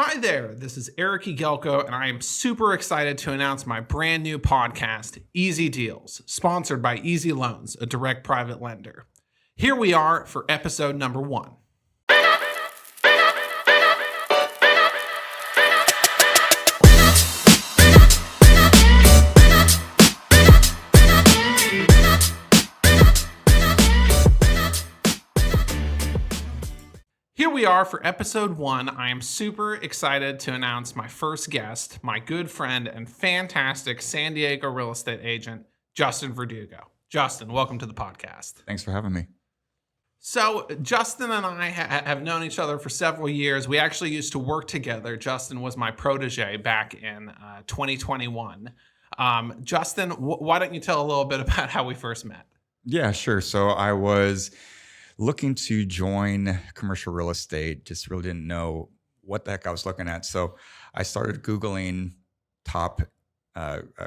Hi there, this is Eric Igelko, and I am super excited to announce my brand new podcast, Easy Deals, sponsored by Easy Loans, a direct private lender. Here we are for episode number 1. Here we are for episode 1. I am super excited to announce my first guest, my good friend and fantastic San Diego real estate agent, Justin Verdugo. Justin, welcome to the podcast. Thanks for having me. So Justin and I have known each other for several years. We actually used to work together. Justin was my protege back in 2021. Justin, why don't you tell a little bit about how we first met? Yeah, sure. So I was looking to join commercial real estate, just really didn't know what the heck I was looking at. So I started Googling top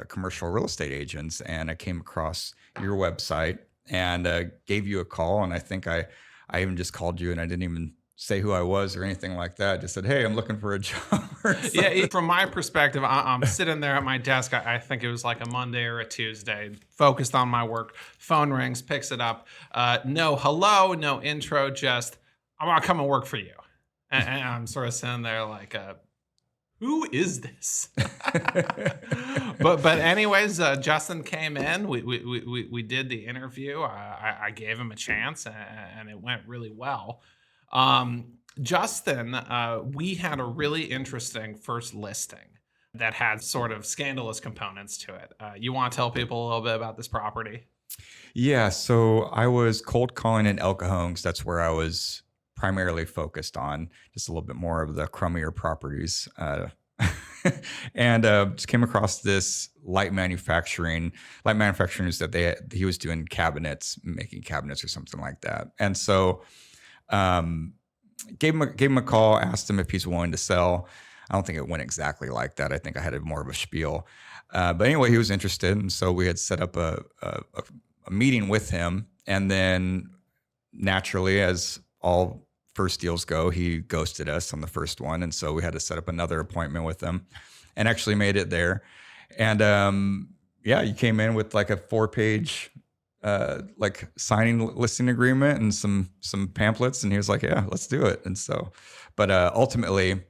commercial real estate agents, and I came across your website and gave you a call. And I think I even just called you, and I didn't even say who I was or anything like that. I just said, hey, I'm looking for a job or something. Yeah, from my perspective, I'm sitting there at my desk. I think it was like a Monday or a Tuesday, focused on my work. Phone rings, picks it up. No hello, no intro, just, I want to come and work for you. And I'm sort of sitting there like, who is this? but anyways, Justin came in. We did the interview. I gave him a chance, and it went really well. Justin, we had a really interesting first listing that had sort of scandalous components to it. You want to tell people a little bit about this property? Yeah, so I was cold calling in El Cajon because that's where I was primarily focused on, just a little bit more of the crummier properties. And just came across this light manufacturing is that he was doing cabinets, making cabinets or something like that. And so gave him a call, asked him if he's willing to sell. I don't think it went exactly like that. I think I had more of a spiel. But anyway, he was interested. And so we had set up a meeting with him. And then naturally, as all first deals go, he ghosted us on the first one. And so we had to set up another appointment with him and actually made it there. And he came in with like a 4-page like signing listing agreement and some pamphlets, and he was like, yeah, let's do it. And so, but ultimately,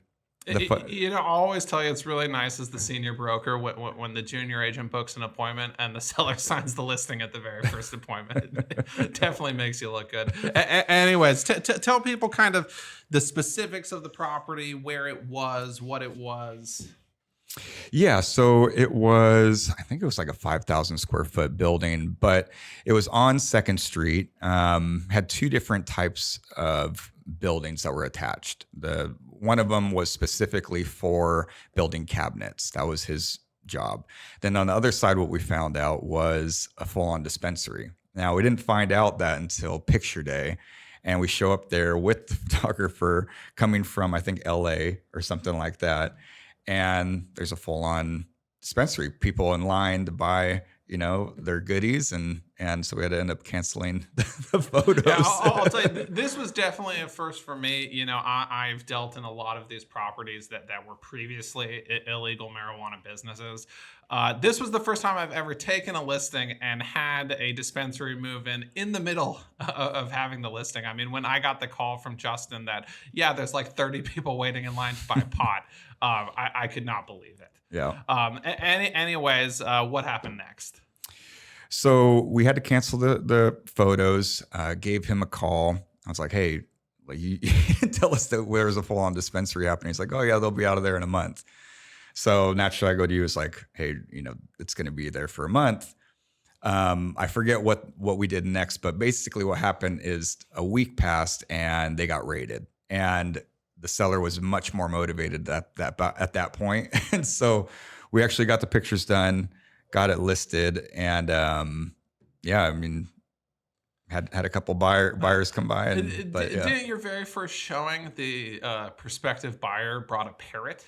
I always tell you it's really nice as the senior broker when the junior agent books an appointment and the seller signs the listing at the very first appointment. It definitely makes you look good. Anyways, tell people kind of the specifics of the property, where it was, what it was. Yeah, so I think it was like a 5,000 square foot building, but it was on 2nd Street, had 2 different types of buildings that were attached. One of them was specifically for building cabinets. That was his job. Then on the other side, what we found out was a full-on dispensary. Now, we didn't find out that until picture day. And we show up there with the photographer coming from, I think, LA or something like that. And there's a full-on dispensary, people in line to buy, their goodies. And so we had to end up canceling the photos. Yeah, I'll tell you, this was definitely a first for me. I've dealt in a lot of these properties that were previously illegal marijuana businesses. This was the first time I've ever taken a listing and had a dispensary move in the middle of having the listing. I mean, when I got the call from Justin that, there's like 30 people waiting in line to buy pot, I could not believe it. Yeah. Anyways, what happened next? So we had to cancel the photos, gave him a call. I was like, hey, you tell us that there's a full-on dispensary happening. He's like, oh yeah, they'll be out of there in a month. So naturally I go to you, it's like, hey, it's going to be there for a month. I forget what we did next, but basically what happened is a week passed and they got raided, and the seller was much more motivated at that point. And so we actually got the pictures done, got it listed, and had a couple buyers come by. Didn't your very first showing, the prospective buyer brought a parrot?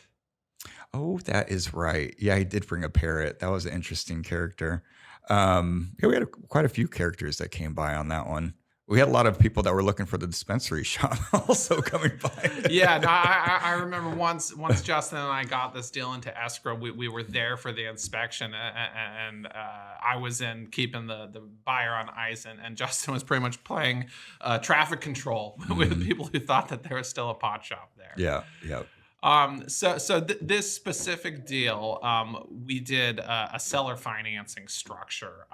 Oh, that is right. Yeah, he did bring a parrot. That was an interesting character. We had quite a few characters that came by on that one. We had a lot of people that were looking for the dispensary shop also coming by. Yeah, no, I remember once Justin and I got this deal into escrow, we were there for the inspection, and I was in keeping the buyer on ice, and Justin was pretty much playing traffic control with people who thought that there was still a pot shop there. Yeah, yeah. This specific deal, we did a seller financing structure.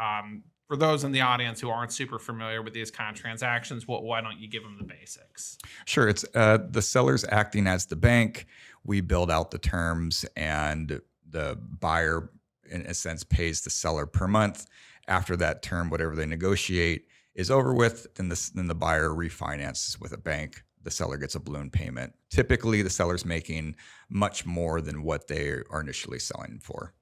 For those in the audience who aren't super familiar with these kind of transactions, why don't you give them the basics? Sure. It's the seller's acting as the bank. We build out the terms, and the buyer, in a sense, pays the seller per month. After that term, whatever they negotiate is over with, then the buyer refinances with a bank. The seller gets a balloon payment. Typically, the seller's making much more than what they are initially selling for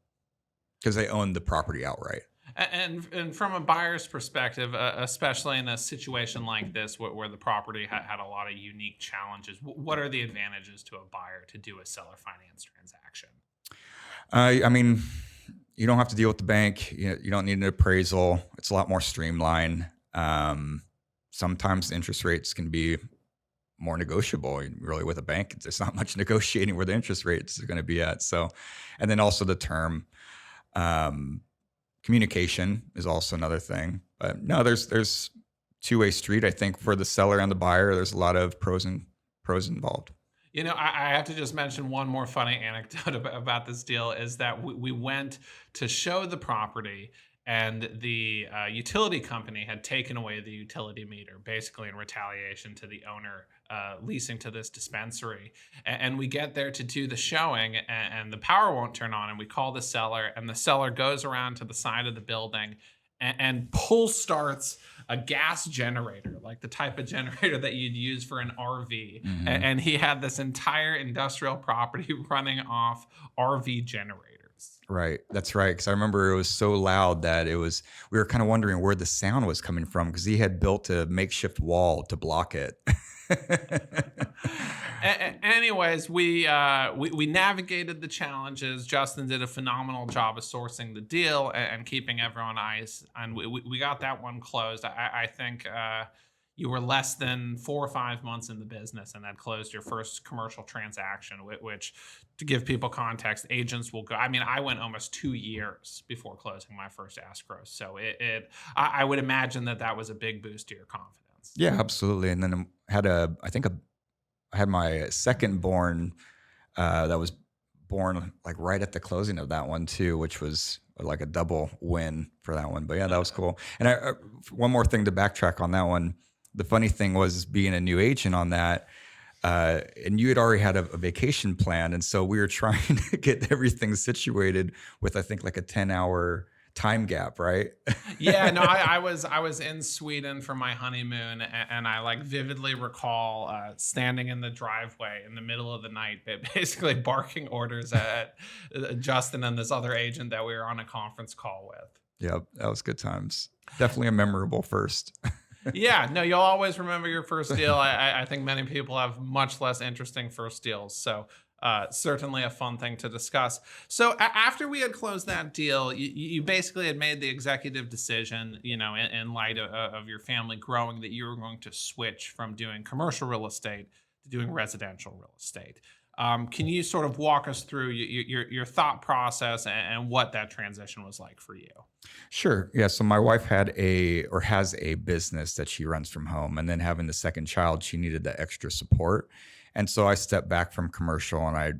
because they own the property outright. And from a buyer's perspective, especially in a situation like this where the property had a lot of unique challenges, what are the advantages to a buyer to do a seller finance transaction? I mean, you don't have to deal with the bank. You don't need an appraisal. It's a lot more streamlined. Sometimes the interest rates can be more negotiable. Really, with a bank, there's not much negotiating where the interest rates are going to be at. So, and then also the term. Communication is also another thing, but no, there's two-way street. I think for the seller and the buyer, there's a lot of pros involved. You know, I have to just mention one more funny anecdote about this deal is that we went to show the property, and the utility company had taken away the utility meter, basically in retaliation to the owner leasing to this dispensary. And we get there to do the showing, and the power won't turn on. And we call the seller, and the seller goes around to the side of the building and pull starts a gas generator, like the type of generator that you'd use for an RV. Mm-hmm. And he had this entire industrial property running off RV generators. Right. That's right. Because I remember it was so loud that we were kind of wondering where the sound was coming from because he had built a makeshift wall to block it. Anyways, we navigated the challenges. Justin did a phenomenal job of sourcing the deal and keeping everyone on ice, and we got that one closed. I think you were less than 4 or 5 months in the business and had closed your first commercial transaction, which, to give people context, agents will go. I mean, I went almost 2 years before closing my first escrow, so I would imagine that was a big boost to your confidence. Yeah, absolutely. And then I had my second born that was born like right at the closing of that one too, which was like a double win for that one. But yeah, that was cool. And one more thing to backtrack on that one. The funny thing was being a new agent on that, and you had already had a vacation plan. And so we were trying to get everything situated with, I think, like a 10-hour time gap, right? Yeah, no, I was in Sweden for my honeymoon, and I like vividly recall standing in the driveway in the middle of the night, basically barking orders at Justin and this other agent that we were on a conference call with. Yep, that was good times. Definitely a memorable first. Yeah, no, you'll always remember your first deal. I think many people have much less interesting first deals. So certainly a fun thing to discuss. So after we had closed that deal, you basically had made the executive decision, in light of your family growing, that you were going to switch from doing commercial real estate to doing residential real estate. Can you sort of walk us through your thought process and what that transition was like for you? Sure. Yeah. So my wife has a business that she runs from home, and then having the second child, she needed the extra support. And so I stepped back from commercial and I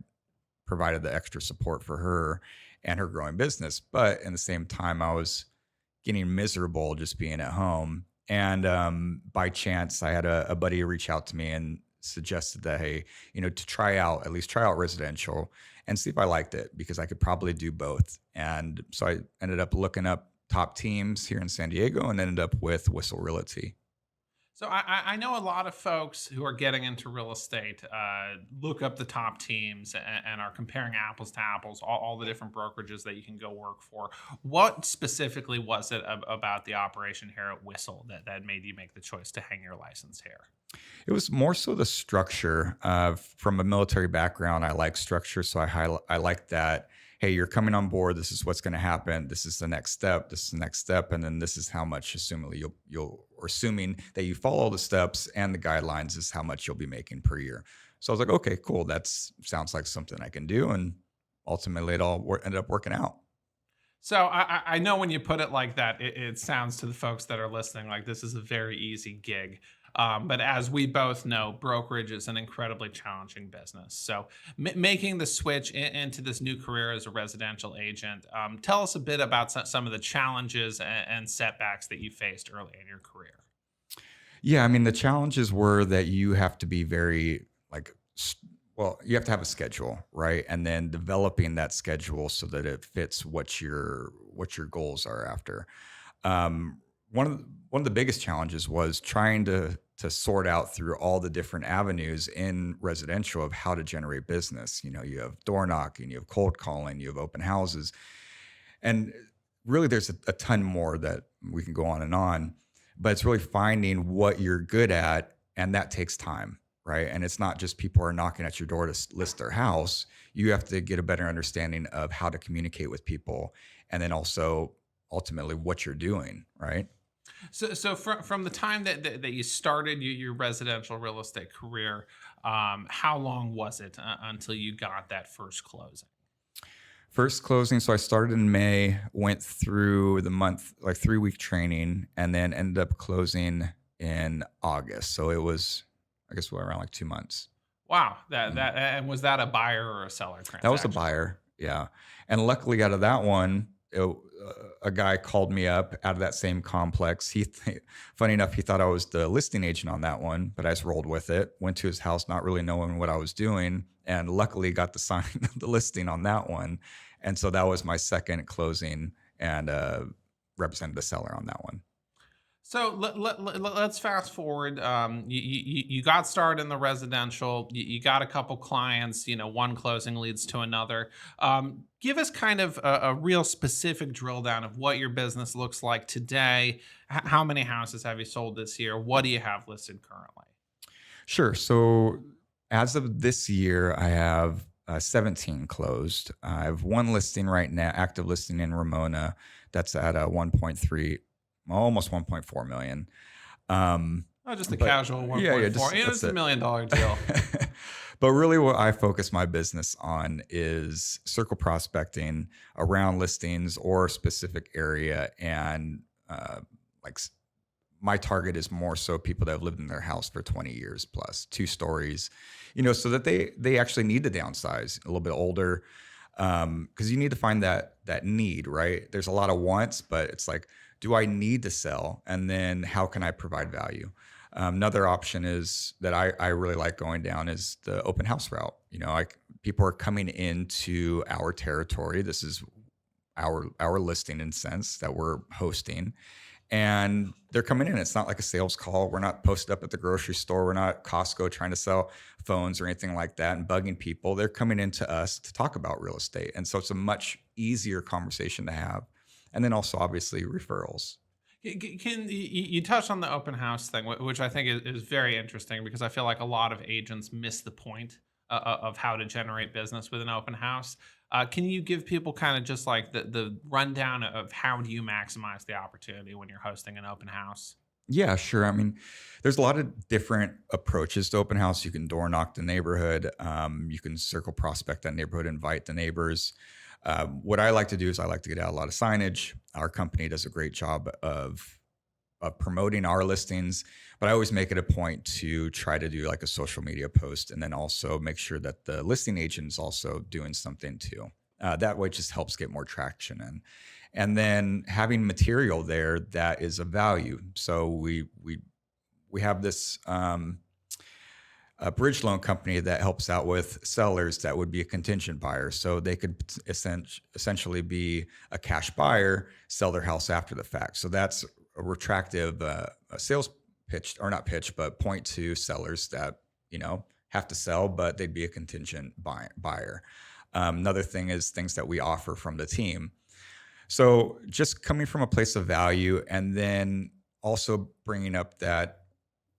provided the extra support for her and her growing business. But in the same time, I was getting miserable just being at home. And by chance, I had a buddy reach out to me and suggested that, hey, to at least try out residential and see if I liked it, because I could probably do both. And so I ended up looking up top teams here in San Diego and ended up with Whistle Realty. So I know a lot of folks who are getting into real estate look up the top teams and are comparing apples to apples, all the different brokerages that you can go work for. What specifically was it about the operation here at Whistle that made you make the choice to hang your license here? It was more so the structure. From a military background, I like structure, so I like that. hey, you're coming on board. This is what's going to happen. This is the next step. This is the next step. And then this is how much, assuming that you follow the steps and the guidelines, is how much you'll be making per year. So I was like, okay, cool. That sounds like something I can do. And ultimately it all ended up working out. So I know when you put it like that, it sounds to the folks that are listening like this is a very easy gig. But as we both know, brokerage is an incredibly challenging business. So making the switch into this new career as a residential agent, tell us a bit about some of the challenges and setbacks that you faced early in your career. Yeah. I mean, the challenges were that you have to be very like, you have to have a schedule, right? And then developing that schedule so that it fits what your goals are after. One of the biggest challenges was trying to sort out through all the different avenues in residential of how to generate business. You have door knocking, you have cold calling, you have open houses, and really there's a ton more that we can go on. But it's really finding what you're good at, and that takes time, right? And it's not just people are knocking at your door to list their house. You have to get a better understanding of how to communicate with people, and then also ultimately what you're doing, right? So from the time that you started your residential real estate career, how long was it until you got that first closing? First closing. So I started in May, went through the month, like 3-week training, and then ended up closing in August. So it was, I guess, around like 2 months. Wow, and was that a buyer or a seller transaction? That was a buyer. Yeah. And luckily out of that one, a guy called me up out of that same complex. Funny enough, he thought I was the listing agent on that one, but I just rolled with it, went to his house, not really knowing what I was doing. And luckily got the sign the listing on that one. And so that was my second closing, and represented the seller on that one. So let's fast forward. You got started in the residential. You got a couple clients. One closing leads to another. Give us kind of a real specific drill down of what your business looks like today. How many houses have you sold this year? What do you have listed currently? Sure. So as of this year, I have 17 closed. I have one listing right now, active listing in Ramona, that's at a 1.3, almost 1.4 million. Oh, just a But casual yeah, 1.4. that's It's a it. $1 million deal. But really, what I focus my business on is circle prospecting around listings or a specific area. And like my target is more so people that have lived in their house for 20 years plus, 2 stories, so that they actually need to downsize, a little bit older. Because you need to find that need, right? There's a lot of wants, but it's like, do I need to sell? And then how can I provide value? Another option is that I really like going down is the open house route. People are coming into our territory. This is our listing in a sense that we're hosting, and they're coming in. It's not like a sales call. We're not posted up at the grocery store. We're not Costco trying to sell phones or anything like that and bugging people. They're coming into us to talk about real estate. And so it's a much easier conversation to have. And then also obviously referrals. Can you touched on the open house thing, which I think is very interesting because I feel like a lot of agents miss the point of how to generate business with an open house. Can you give people kind of just like the rundown of how do you maximize the opportunity when you're hosting an open house? Yeah, sure. I mean, there's a lot of different approaches to open house. You can door knock the neighborhood. You can circle prospect that neighborhood, invite the neighbors. What I like to do is I like to get out a lot of signage. Our company does a great job of promoting our listings, but I always make it a point to try to do like a social media post, and then also make sure that the listing agent is also doing something too. That way it just helps get more traction in. And then having material there that is of value. So we have this a bridge loan company that helps out with sellers that would be a contingent buyer. So they could essentially be a cash buyer, sell their house after the fact. So that's a retractive a sales pitch, or not pitch, but point to sellers that, have to sell, but they'd be a contingent buyer. Another thing is things that we offer from the team. So just coming from a place of value, and then also bringing up that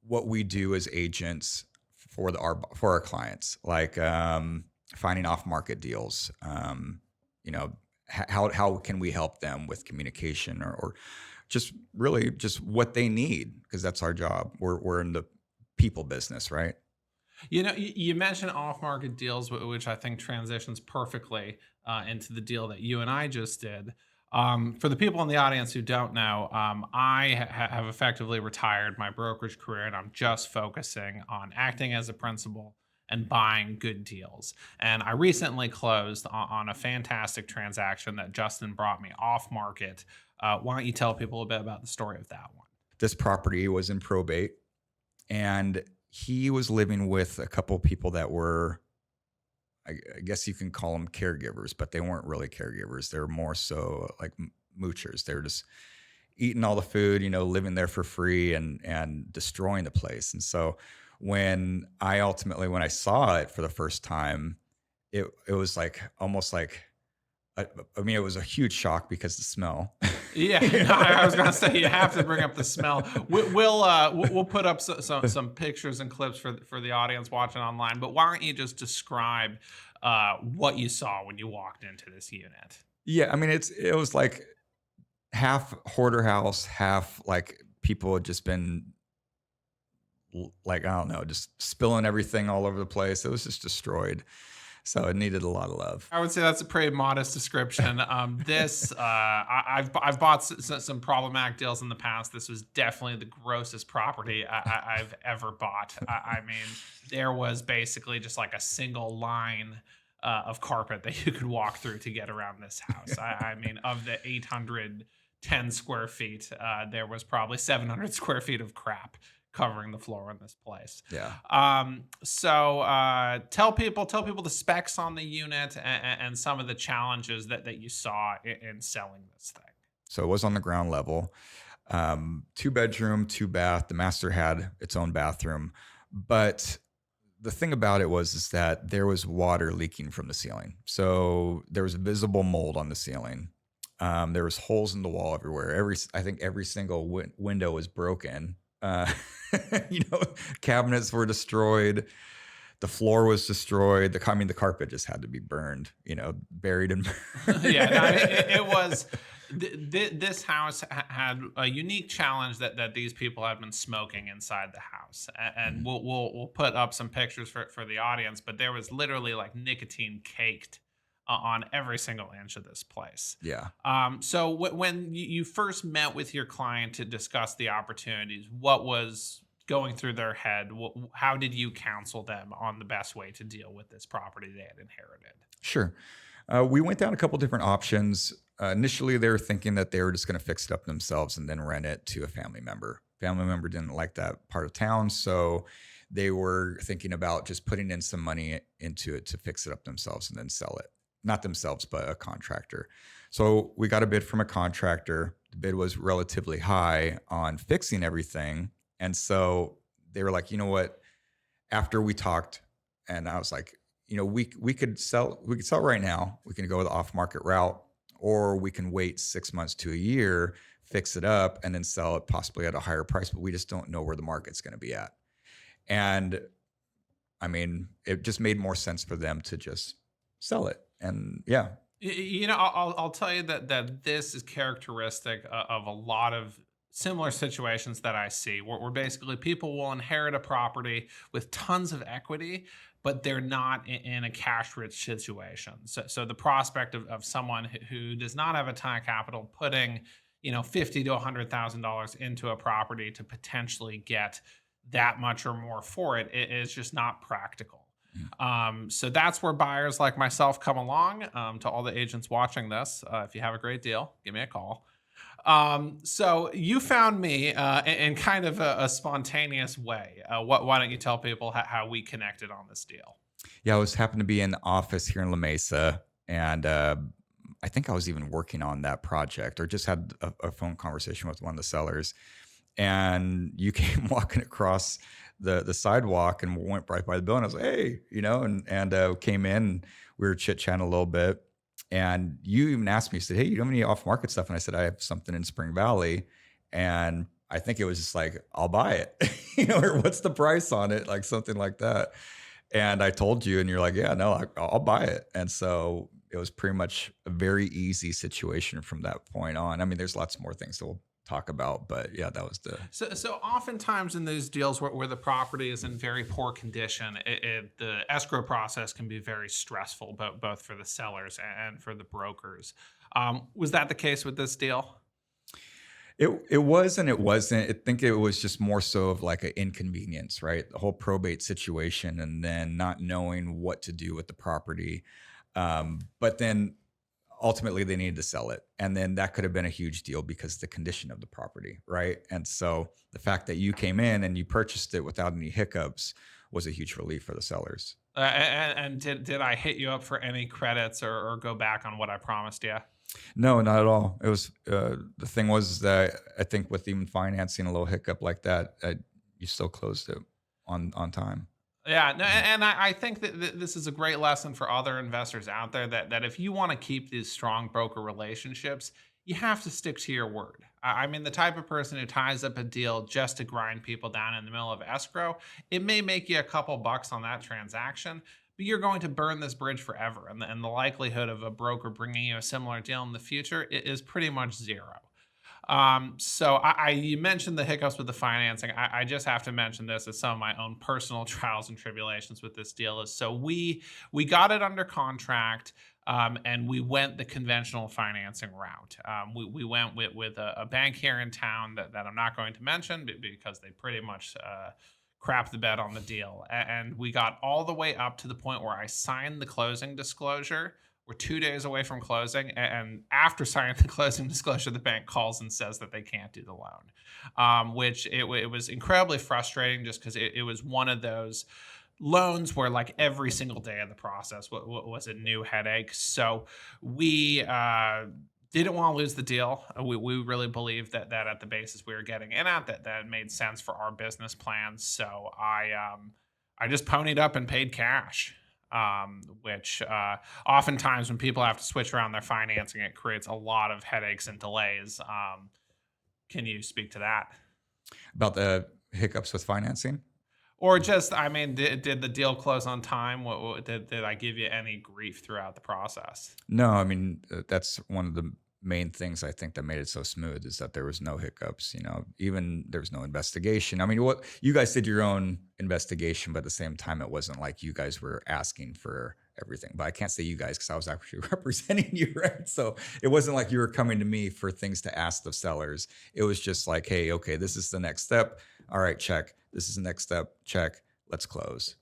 what we do as agents for our clients, like finding off market deals, how can we help them with communication or just really just what they need, because that's our job. We're in the people business, right? You mentioned off-market deals, which I think transitions perfectly into the deal that you and I just did. For the people in the audience who don't know, have effectively retired my brokerage career, and I'm just focusing on acting as a principal and buying good deals. And I recently closed on a fantastic transaction that Justin brought me off market. Why don't you tell people a bit about the story of that one? This property was in probate, and he was living with a couple of people that were, I guess you can call them caregivers, but they weren't really caregivers. They were more so like moochers. They were just eating all the food, living there for free and destroying the place. And so when I saw it for the first time, it was like almost like I mean, it was a huge shock because the smell. Yeah, no, I was gonna say you have to bring up the smell. We'll put up some pictures and clips for the audience watching online. But why don't you just describe what you saw when you walked into this unit? Yeah, I mean, it was like half hoarder house, half like people had just been like, I don't know, just spilling everything all over the place. It was just destroyed. So it needed a lot of love. I would say that's a pretty modest description. I've bought some problematic deals in the past. This was definitely the grossest property I've ever bought. I mean, there was basically just like a single line of carpet that you could walk through to get around this house. I mean, of the 810 square feet, there was probably 700 square feet of crap covering the floor in this place. Yeah. So tell people the specs on the unit and some of the challenges that you saw in selling this thing. So it was on the ground level, 2 bedroom, 2 bath. The master had its own bathroom, but the thing about it is that there was water leaking from the ceiling. So there was visible mold on the ceiling. There was holes in the wall everywhere. I think every single window was broken. Cabinets were destroyed. The floor was destroyed. The carpet just had to be burned, buried in. Yeah, no, it was. This house had a unique challenge that these people had been smoking inside the house, and we'll put up some pictures for the audience. But there was literally like nicotine caked on every single inch of this place. Yeah. So when you first met with your client to discuss the opportunities, what was going through their head? How did you counsel them on the best way to deal with this property they had inherited? Sure. We went down a couple different options. Initially, they were thinking that they were just going to fix it up themselves and then rent it to a family member. Family member didn't like that part of town, so they were thinking about just putting in some money into it to fix it up themselves and then sell it. Not themselves, but a contractor. So we got a bid from a contractor. The bid was relatively high on fixing everything. And so they were like, you know what? After we talked, and I was like, we could sell right now. We can go the off-market route, or we can wait 6 months to a year, fix it up, and then sell it possibly at a higher price, but we just don't know where the market's going to be at. And I mean, it just made more sense for them to just sell it. And yeah. I'll tell you that this is characteristic of a lot of similar situations that I see where basically people will inherit a property with tons of equity, but they're not in a cash rich situation. So the prospect of someone who does not have a ton of capital putting, $50,000 to $100,000 into a property to potentially get that much or more for it is just not practical. So that's where buyers like myself come along. To all the agents watching this, if you have a great deal, give me a call. So you found me in kind of a spontaneous way. Why don't you tell people how we connected on this deal? Yeah, I was happened to be in the office here in La Mesa, and I think I was even working on that project, or just had a phone conversation with one of the sellers. And you came walking across the sidewalk and went right by the building. I was like, hey, and came in, and we were chit-chatting a little bit. And you even asked me, you said, hey, you don't have any off-market stuff? And I said, I have something in Spring Valley. And I think it was just like, I'll buy it, or what's the price on it? Like something like that. And I told you, and you're like, yeah, no, I'll buy it. And so it was pretty much a very easy situation from that point on. I mean, there's lots more things that we'll talk about, but yeah, that was the So oftentimes in those deals where the property is in very poor condition, the escrow process can be very stressful, both for the sellers and for the brokers. Was that the case with this deal? it was and it wasn't. I think it was just more so of like an inconvenience, right? The whole probate situation and then not knowing what to do with the property. But then ultimately they needed to sell it. And then that could have been a huge deal because of the condition of the property, right? And so the fact that you came in and you purchased it without any hiccups was a huge relief for the sellers. And did I hit you up for any credits or go back on what I promised you? No, not at all. It was the thing was that I think with even financing a little hiccup like that, you still closed it on time. Yeah, no, and I think that this is a great lesson for other investors out there that if you want to keep these strong broker relationships, you have to stick to your word. I mean, the type of person who ties up a deal just to grind people down in the middle of escrow, it may make you a couple bucks on that transaction, but you're going to burn this bridge forever. And the likelihood of a broker bringing you a similar deal in the future is pretty much zero. So you mentioned the hiccups with the financing. I just have to mention this as some of my own personal trials and tribulations with this deal is so we got it under contract. And we went the conventional financing route. We went with a bank here in town that I'm not going to mention because they pretty much crapped the bed on the deal. And we got all the way up to the point where I signed the closing disclosure. We're 2 days away from closing, and after signing the closing disclosure, the bank calls and says that they can't do the loan, which it was incredibly frustrating just because it was one of those loans where like every single day of the process was a new headache. So we didn't want to lose the deal. We really believed that at the basis we were getting in at that made sense for our business plan. So I just ponied up and paid cash. Which oftentimes when people have to switch around their financing, it creates a lot of headaches and delays. Can you speak to that? About the hiccups with financing? Or just, I mean, did the deal close on time? Did I give you any grief throughout the process? No, I mean, that's one of the main things I think that made it so smooth is that there was no hiccups, even there was no investigation. I mean, what you guys did your own investigation, but at the same time, it wasn't like you guys were asking for everything. But I can't say you guys because I was actually representing you, right? So it wasn't like you were coming to me for things to ask the sellers. It was just like, hey, okay, this is the next step. All right, check. This is the next step. Check. Let's close.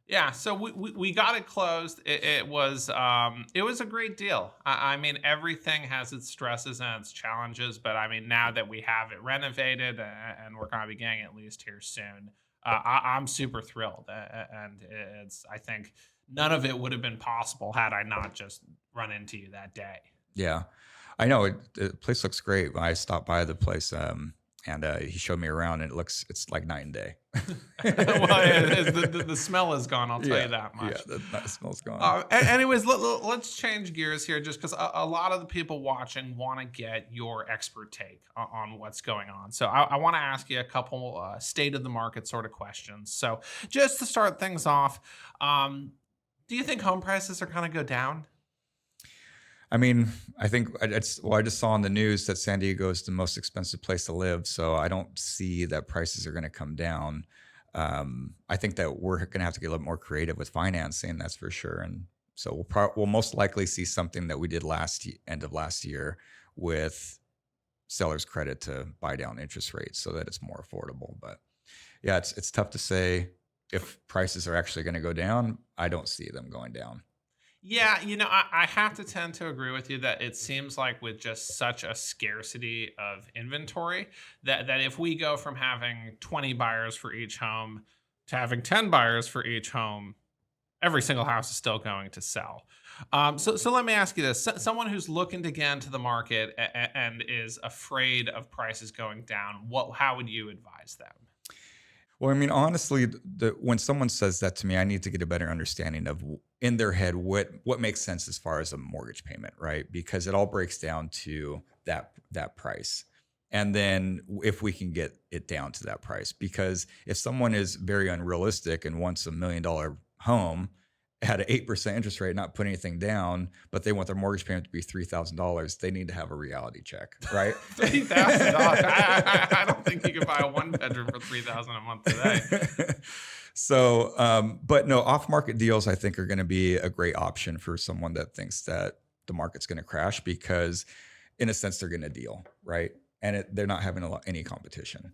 Yeah, so we got it closed. It was a great deal. I mean, everything has its stresses and its challenges, but I mean, now that we have it renovated and we're going to be getting it leased here soon, I'm super thrilled. And I think none of it would have been possible had I not just run into you that day. Yeah, I know the place looks great. When I stopped by the place, and he showed me around, and it's like night and day. Well, the smell is gone. I'll tell you that much. Yeah, the smell's gone. Anyways, let's change gears here, just because a lot of the people watching want to get your expert take on what's going on. So I want to ask you a couple state of the market sort of questions. So just to start things off, do you think home prices are going to go down? I mean, I think I just saw on the news that San Diego is the most expensive place to live, so I don't see that prices are going to come down. I think that we're going to have to get a little more creative with financing, that's for sure. And so we'll most likely see something that we did end of last year with sellers' credit to buy down interest rates so that it's more affordable. But yeah, it's tough to say if prices are actually going to go down. I don't see them going down. Yeah, I have to tend to agree with you that it seems like with just such a scarcity of inventory that if we go from having 20 buyers for each home to having 10 buyers for each home, every single house is still going to sell. So let me ask you this. Someone who's looking to get into the market and is afraid of prices going down, how would you advise them? Well, I mean, honestly, when someone says that to me, I need to get a better understanding of in their head what makes sense as far as a mortgage payment, right? Because it all breaks down to that price. And then if we can get it down to that price, because if someone is very unrealistic and wants $1 million home at an 8% interest rate, not put anything down, but they want their mortgage payment to be $3,000, they need to have a reality check, right? $3,000. I don't think you can buy a one bedroom for $3,000 a month today. So, but no, off market deals I think are going to be a great option for someone that thinks that the market's going to crash, because in a sense they're getting a deal, right? And they're not having any competition.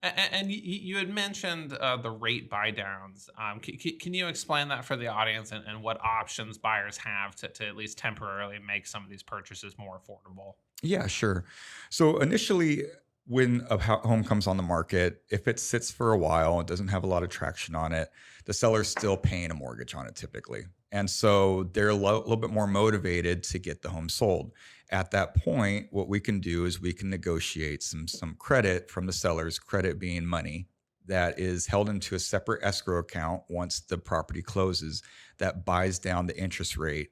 And you had mentioned the rate buy downs. Can you explain that for the audience, and what options buyers have to at least temporarily make some of these purchases more affordable? Yeah, sure. So initially, when a home comes on the market, if it sits for a while and doesn't have a lot of traction on it, the seller's still paying a mortgage on it typically. And so they're a little bit more motivated to get the home sold. At that point, what we can do is we can negotiate some credit from the seller's, credit being money, that is held into a separate escrow account once the property closes, that buys down the interest rate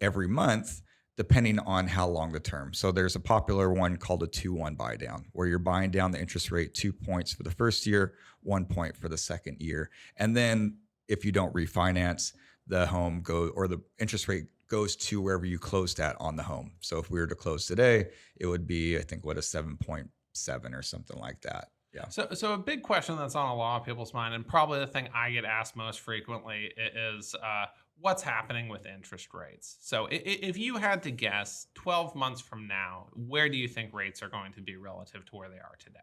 every month depending on how long the term. So there's a popular one called a 2-1 buy down, where you're buying down the interest rate 2 points for the first year, 1 point for the second year. And then if you don't refinance, the home or the interest rate goes to wherever you closed at on the home. So if we were to close today, it would be, I think, a 7.7 or something like that. Yeah. So a big question that's on a lot of people's mind, and probably the thing I get asked most frequently, is what's happening with interest rates. So if you had to guess 12 months from now, where do you think rates are going to be relative to where they are today?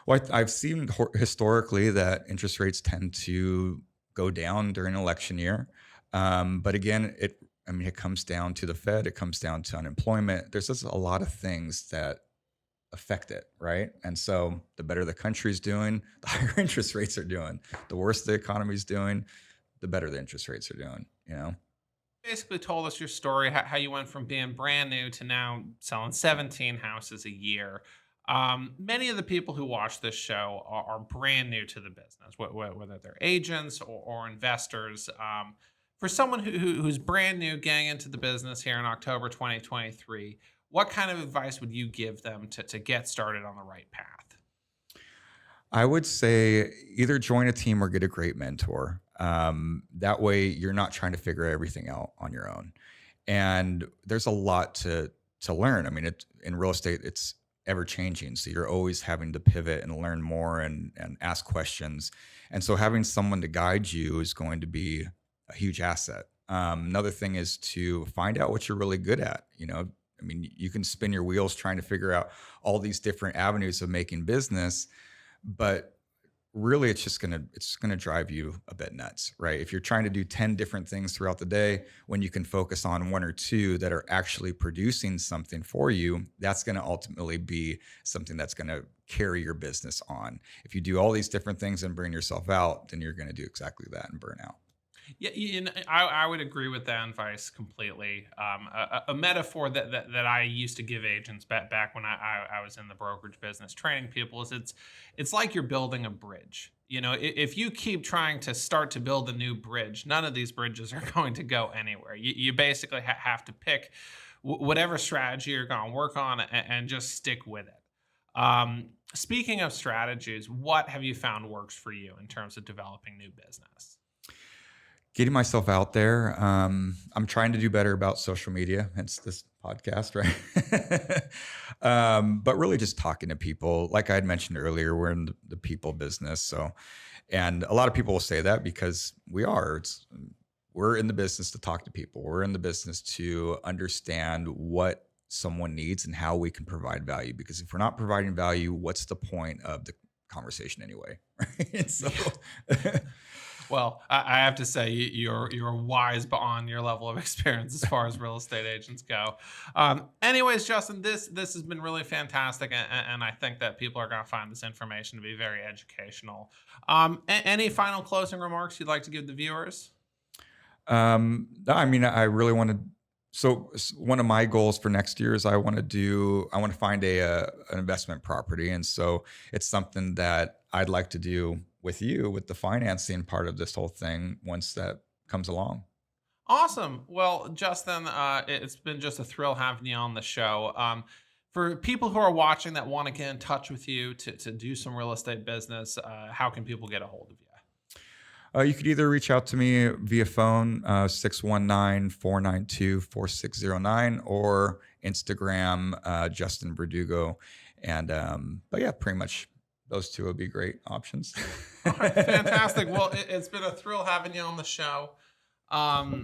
Well, I've seen historically that interest rates tend to go down during election year. But again, it comes down to the Fed, it comes down to unemployment. There's just a lot of things that affect it, right? And so the better the country's doing, the higher interest rates are doing. The worse the economy's doing, the better the interest rates are doing, Basically told us your story, how you went from being brand new to now selling 17 houses a year. Many of the people who watch this show are brand new to the business, whether they're agents or investors. For someone who's brand new getting into the business here in October 2023, what kind of advice would you give them to get started on the right path? I would say either join a team or get a great mentor. That way you're not trying to figure everything out on your own. And there's a lot to learn. In real estate, it's ever changing. So you're always having to pivot and learn more and ask questions. And so having someone to guide you is going to be a huge asset. Another thing is to find out what you're really good at. You can spin your wheels trying to figure out all these different avenues of making business, but really it's gonna drive you a bit nuts, right? If you're trying to do 10 different things throughout the day, when you can focus on one or two that are actually producing something for you, that's gonna ultimately be something that's gonna carry your business on. If you do all these different things and burn yourself out, then you're gonna do exactly that and burn out. Yeah, I would agree with that advice completely. A metaphor that I used to give agents back when I was in the brokerage business training people is it's like you're building a bridge. If you keep trying to start to build a new bridge, none of these bridges are going to go anywhere. You basically have to pick whatever strategy you're going to work on and just stick with it. Speaking of strategies, what have you found works for you in terms of developing new business? Getting myself out there. I'm trying to do better about social media, hence this podcast, right? But really just talking to people. Like I had mentioned earlier, we're in the people business. So, and a lot of people will say that because we are. We're in the business to talk to people. We're in the business to understand what someone needs and how we can provide value. Because if we're not providing value, what's the point of the conversation anyway? Right? So. Well, I have to say you're wise beyond your level of experience as far as real estate agents go. Anyways, Justin, this has been really fantastic, and I think that people are going to find this information to be very educational. Any final closing remarks you'd like to give the viewers? I really want to. So one of my goals for next year is I want to find an investment property, and so it's something that I'd like to do with you with the financing part of this whole thing once that comes along. Awesome. Well, Justin, it's been just a thrill having you on the show. For people who are watching that want to get in touch with you to do some real estate business, how can people get a hold of you? You could either reach out to me via phone, 619-492-4609, or Instagram, Justin Verdugo. And, but yeah, pretty much those two would be great options. All right, fantastic. Well, it's been a thrill having you on the show. All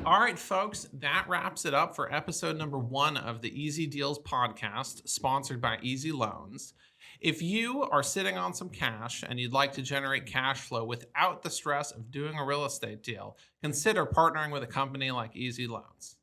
right, folks, that wraps it up for episode number 1 of the Easy Deals podcast, sponsored by Easy Loans. If you are sitting on some cash and you'd like to generate cash flow without the stress of doing a real estate deal, consider partnering with a company like Easy Loans.